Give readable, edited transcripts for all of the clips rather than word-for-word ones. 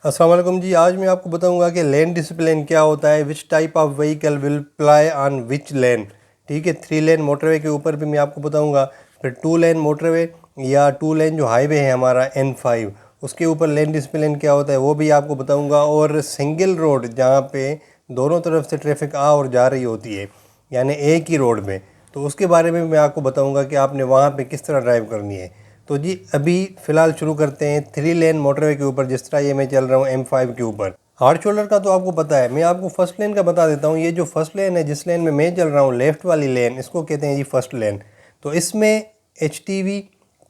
अस्सलाम वालेकुम जी। आज मैं आपको बताऊंगा कि लेन डिसिप्लिन क्या होता है, which type of vehicle will ply on which lane. ठीक है, 3 लेन मोटरवे के ऊपर भी मैं आपको बताऊंगा, फिर 2 लेन मोटरवे या 2 लेन जो हाईवे है हमारा N5 उसके ऊपर लेन डिसिप्लिन क्या होता है वो भी आपको बताऊंगा। और सिंगल रोड जहाँ पे दोनों तरफ से ट्रैफिक आ और जा रही होती है, यानी एक ही रोड में, तो उसके बारे में मैं आपको बताऊंगा कि आपने वहाँ पे किस तरह ड्राइव करनी है। तो जी अभी फ़िलहाल शुरू करते हैं 3 लेन मोटरवे के ऊपर, जिस तरह ये मैं चल रहा हूँ M5 के ऊपर। हार्ड शोल्डर का तो आपको पता है, मैं आपको फर्स्ट लेन का बता देता हूँ। ये जो फर्स्ट लेन है, जिस लेन में मैं चल रहा हूँ, लेफ़्ट वाली लेन, इसको कहते हैं जी फर्स्ट लेन। तो इसमें HTV,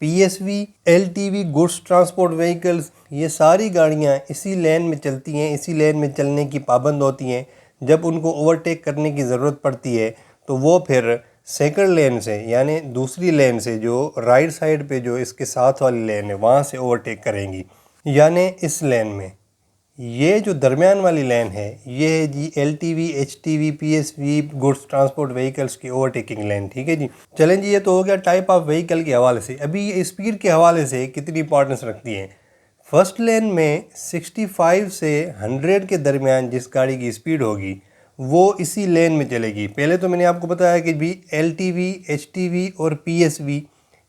PSV, LTV, goods transport vehicles, ये सारी गाड़ियाँ इसी लेन में चलती हैं, इसी लेन में चलने की पाबंद होती हैं। जब उनको ओवरटेक करने की ज़रूरत पड़ती है तो वो फिर सेकंड लेन से, यानी दूसरी लेन से, जो राइट साइड पे जो इसके साथ वाली लेन है, वहाँ से ओवरटेक करेंगी। यानी इस लेन में, ये जो दरमियान वाली लेन है, ये है जी LTV, HTV, PSV, goods transport vehicles की ओवरटेकिंग लेन। ठीक है जी। चलें जी, ये तो हो गया टाइप ऑफ व्हीकल के हवाले से। अभी ये स्पीड के हवाले से कितनी इंपॉर्टेंस रखती है। फर्स्ट लेन में 65 से 100 के दरमियान जिस गाड़ी की स्पीड होगी वो इसी लेन में चलेगी। पहले तो मैंने आपको बताया कि भी LTV, HTV और PSV,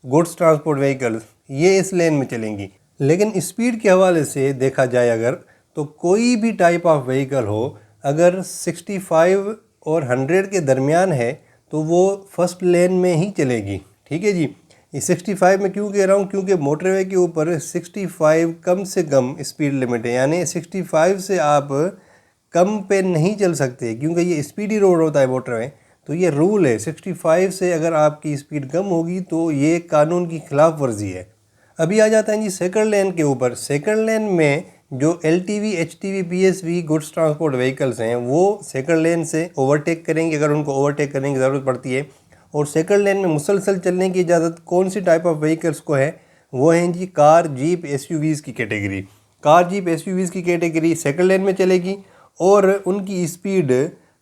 गुड्स ट्रांसपोर्ट व्हीकल्स, ये इस लेन में चलेंगी। लेकिन स्पीड के हवाले से देखा जाए अगर, तो कोई भी टाइप ऑफ व्हीकल हो, अगर 65 और 100 के दरमियान है तो वो फर्स्ट लेन में ही चलेगी। ठीक है जी। ये 65 में क्यों कह रहा हूँ, क्योंकि मोटरवे के ऊपर 65 कम से कम स्पीड लिमिट है, यानी 65 से आप कम पे नहीं चल सकते, क्योंकि ये स्पीडी रोड होता है मोटरवे। तो ये रूल है, 65 से अगर आपकी स्पीड कम होगी तो ये कानून की खिलाफ वर्जी है। अभी आ जाता है जी सेकंड लेन के ऊपर। सेकंड लेन में जो LTV, HTV, PSV, goods transport vehicles हैं वो सेकंड लेन से ओवरटेक करेंगे, अगर उनको ओवरटेक करने की ज़रूरत पड़ती है। और सेकंड लेन में मुसलसल चलने की इजाज़त कौन सी टाइप ऑफ व्हीकल्स को है, वो हैं जी कार, जीप, SUVs की कैटेगरी। कार, जीप, SUVs की कैटेगरी सेकंड लेन में चलेगी और उनकी स्पीड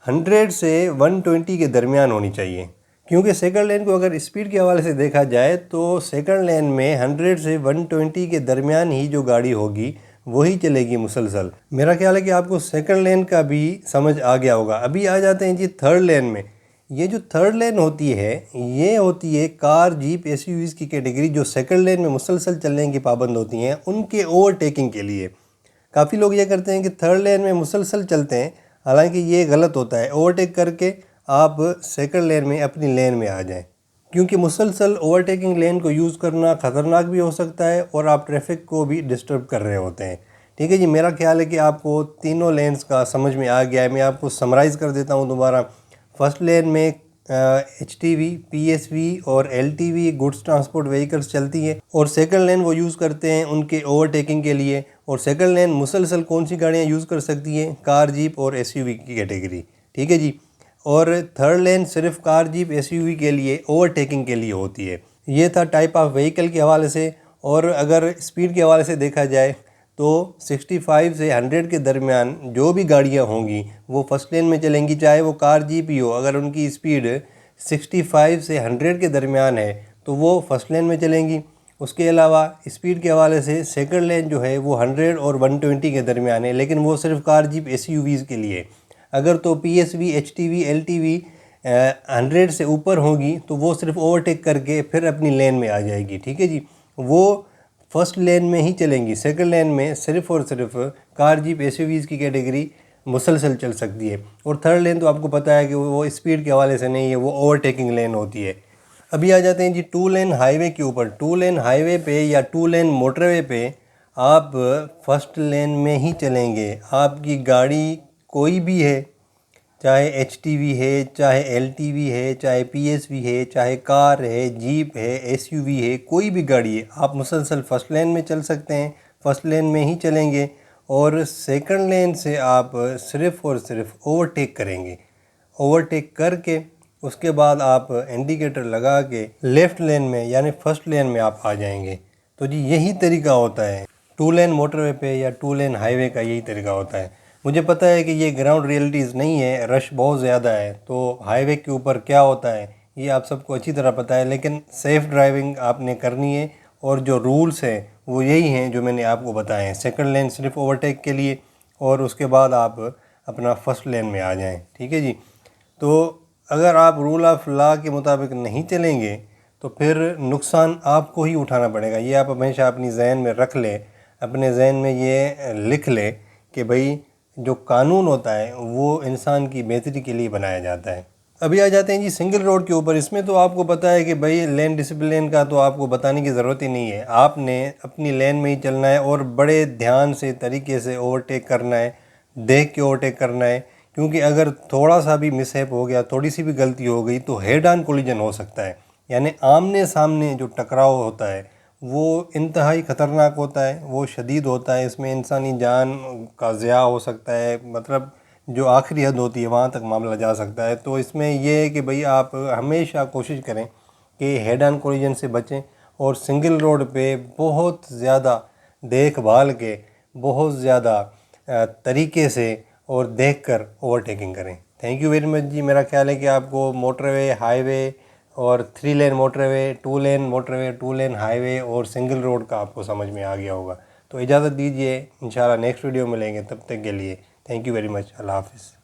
100 से 120 के दरमियान होनी चाहिए। क्योंकि सेकंड लेन को अगर स्पीड के हवाले से देखा जाए तो सेकंड लेन में 100 से 120 के दरमियान ही जो गाड़ी होगी वही चलेगी मुसलसल। मेरा ख्याल है कि आपको सेकंड लेन का भी समझ आ गया होगा। अभी आ जाते हैं जी थर्ड लेन में। ये जो थर्ड लेन होती है, ये होती है कार, जीप, SUVs की कैटेगरी, जो सेकंड लेन में मुसलसल चलने की पाबंद होती हैं उनके ओवरटेकिंग के लिए। काफ़ी लोग ये करते हैं कि थर्ड लेन में मुसलसल चलते हैं, हालांकि ये गलत होता है। ओवरटेक करके आप सेकंड लेन में अपनी लेन में आ जाएं, क्योंकि मुसलसल ओवरटेकिंग लेन को यूज़ करना ख़तरनाक भी हो सकता है और आप ट्रैफिक को भी डिस्टर्ब कर रहे होते हैं। ठीक है जी। मेरा ख्याल है कि आपको तीनों लेन्स का समझ में आ गया है। मैं आपको समराइज़ कर देता हूँ दोबारा। फर्स्ट लेन में HTV, PSV और LTV, गुड्स ट्रांसपोर्ट व्हीकल्स चलती हैं, और सेकंड लेन वो यूज़ करते हैं उनके ओवरटेकिंग के लिए। और सेकंड लेन मुसलसल कौन सी गाड़ियाँ यूज़ कर सकती हैं, कार, जीप और SUV की कैटेगरी। ठीक है जी। और थर्ड लेन सिर्फ कार, जीप, SUV के लिए ओवरटेकिंग के लिए होती है। ये था टाइप ऑफ व्हीकल के हवाले से। और अगर स्पीड के हवाले से देखा जाए तो 65 से 100 के दरमियान जो भी गाड़ियाँ होंगी वो फर्स्ट लेन में चलेंगी, चाहे वो कार, जीप ही हो। अगर उनकी स्पीड 65 से 100 के दरमियान है तो वो फर्स्ट लेन में चलेंगी। उसके अलावा स्पीड के हवाले से सेकंड लेन जो है वो 100 और 120 के दरमियान है, लेकिन वो सिर्फ कार, जीप, SUVs के लिए। अगर तो PSV, HTV, LTV 100 से ऊपर होगी तो वो सिर्फ ओवरटेक करके फिर अपनी लेन में आ जाएगी। ठीक है जी। वो फर्स्ट लेन में ही चलेंगी। सेकंड लेन में सिर्फ और सिर्फ कार, जीप, SUVs की कैटेगरी मुसलसल चल सकती है। और थर्ड लेन तो आपको पता है कि वो स्पीड के हवाले से नहीं है, वो ओवरटेकिंग लेन होती है। अभी आ जाते हैं जी 2 लेन हाईवे के ऊपर। 2 लेन हाईवे पे या 2 लेन मोटरवे पे आप फर्स्ट लेन में ही चलेंगे। आपकी गाड़ी कोई भी है, चाहे HTV है, चाहे LTV है, चाहे PSV है, चाहे कार है, जीप है, SUV है, कोई भी गाड़ी है, आप मुसलसल फर्स्ट लेन में चल सकते हैं, फर्स्ट लेन में ही चलेंगे। और सेकंड लेन से आप सिर्फ़ और सिर्फ ओवरटेक करेंगे। ओवरटेक करके उसके बाद आप इंडिकेटर लगा के लेफ़्ट लेन में यानी फर्स्ट लेन में आप आ जाएंगे। तो जी यही तरीका होता है 2 लेन मोटरवे पे या 2 लेन हाईवे का, यही तरीका होता है। मुझे पता है कि ये ग्राउंड रियलिटीज़ नहीं है, रश बहुत ज़्यादा है, तो हाईवे के ऊपर क्या होता है ये आप सबको अच्छी तरह पता है, लेकिन सेफ़ ड्राइविंग आपने करनी है और जो रूल्स हैं वो यही हैं जो मैंने आपको बताए हैं। सेकंड लेन सिर्फ ओवरटेक के लिए, और उसके बाद आप अपना फर्स्ट लेन में आ जाएं। ठीक है जी। तो अगर आप रूल ऑफ लॉ के मुताबिक नहीं चलेंगे तो फिर नुकसान आपको ही उठाना पड़ेगा। ये आप हमेशा अपनी जहन में रख लें, अपने जहन में ये लिख लें कि भाई जो कानून होता है वो इंसान की बेहतरी के लिए बनाया जाता है। अभी आ जाते हैं जी सिंगल रोड के ऊपर। इसमें तो आपको पता है कि भाई लेन डिसिप्लिन का तो आपको बताने की ज़रूरत ही नहीं है। आपने अपनी लेन में ही चलना है और बड़े ध्यान से तरीके से ओवरटेक करना है, देख के ओवरटेक करना है, क्योंकि अगर थोड़ा सा भी मिसहैप हो गया, थोड़ी सी भी गलती हो गई तो हेड ऑन कोलिजन हो सकता है। यानी आमने सामने जो टकराव होता है वो इंतहाई ख़तरनाक होता है, वो शदीद होता है। इसमें इंसानी जान का ज़िया हो सकता है, मतलब जो आखिरी हद होती है वहाँ तक मामला जा सकता है। तो इसमें यह है कि भाई आप हमेशा कोशिश करें कि हेड ऑन कोलिजन से बचें और सिंगल रोड पे बहुत ज़्यादा देखभाल के, बहुत ज़्यादा तरीके से और देखकर ओवरटेकिंग करें। थैंक यू वेरी मच जी। मेरा ख्याल है कि आपको मोटरवे, हाईवे और 3 लेन मोटरवे, 2 लेन मोटरवे, 2 लेन हाईवे और सिंगल रोड का आपको समझ में आ गया होगा। तो इजाज़त दीजिए, इंशाल्लाह नेक्स्ट वीडियो मिलेंगे। तब तक के लिए थैंक यू वेरी मच। अल्लाह हाफ़िज़।